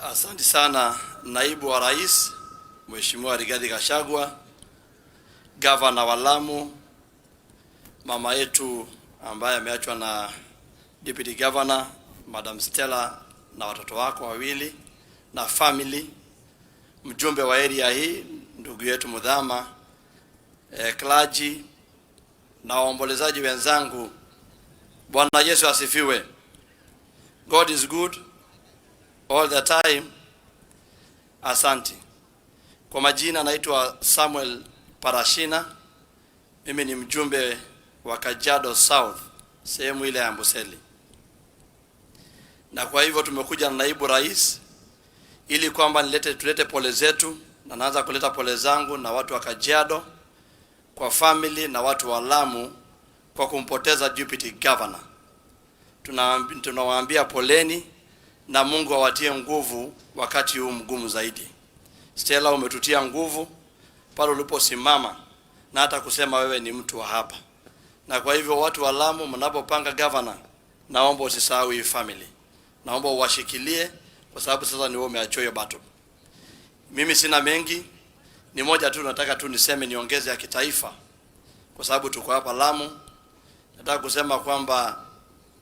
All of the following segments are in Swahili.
Asante sana naibu wa rais Mheshimiwa Riggy GACHAGUA, gavana wa Lamu, mama yetu ambaye ameachwa na deputy governor Madam Stella na watoto wako wawili na family, mjumbe wa area hii ndugu yetu Mudhama, clergy na waombolezaji wenzangu. Bwana Yesu asifiwe. God is good all the time. Asante. Kwa majina naitwa Samuel Parashina. Mimi ni mjumbe wa Kajiado South, sehemu ile ya Amboseli. Na kwa hivyo tumekuja na naibu rais ili kwamba tulete pole zetu, na naanza kuleta pole zangu na watu wa Kajiado, kwa family na watu wa Lamu kwa kumpoteza deputy governor. Tunawaambia poleni na Mungu awatie nguvu wakati huu mgumu zaidi. Stella, umetutia nguvu pale uliposimama na hata kusema wewe ni mtu wa hapa. Na kwa hivyo watu wa Lamu, mnapopanga governor, naomba usisahau hii family. Naomba uwashikilie kwa sababu sasa ni wewe umeachoa hiyo battle. Mimi sina mengi, ni moja tu nataka tu niseme, niongeze ya kitaifa kwa sababu tuko hapa Lamu. Nataka kusema kwamba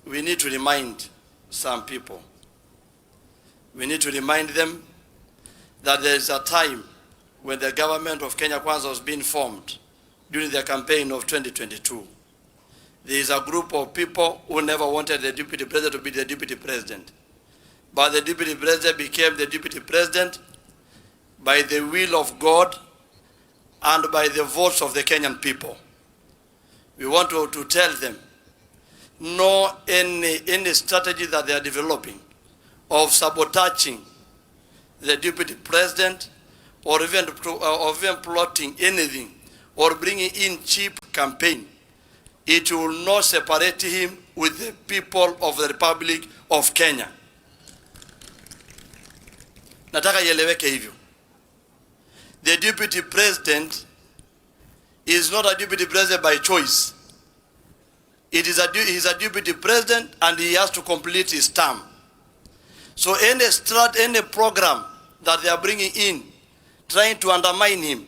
we need to remind some people. We need to remind them that there is a time when the government of Kenya Kwanza was being formed during the campaign of 2022. There is a group of people who never wanted the deputy president to be the deputy president. But the deputy president became the deputy president by the will of God and by the votes of the Kenyan people. We want to tell them, no any strategy that they are developing of sabotaging the deputy president or even plotting anything or bringing in cheap campaign, it will not separate him with the people of the Republic of Kenya. Nataka ieleweke hivyo. The deputy president is not a deputy president by choice. He is a deputy president and he has to complete his term. So any program that they are bringing in, trying to undermine him,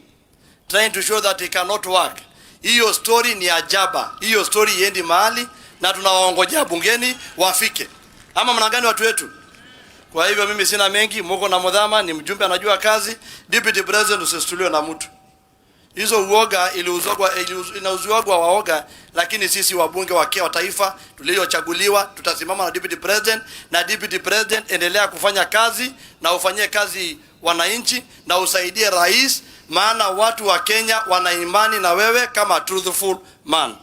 trying to show that he cannot work, hiyo story ni ajaba. Hiyo story iendi mahali na tunawaongojea bungeni wafike. Ama mnagani watu wetu? Kwa hivyo mimi sina mengi, Mungu na Mudhama ni mjumbe anajua kazi. Deputy president usistuliwe na mtu. Hizo uoga inauzwa waoga, lakini sisi wabunge wa taifa tuliochaguliwa tutasimama na deputy president, na deputy president endelea kufanya kazi na ufanyie kazi wananchi na usaidie rais, maana watu wa Kenya wana imani na wewe kama truthful man.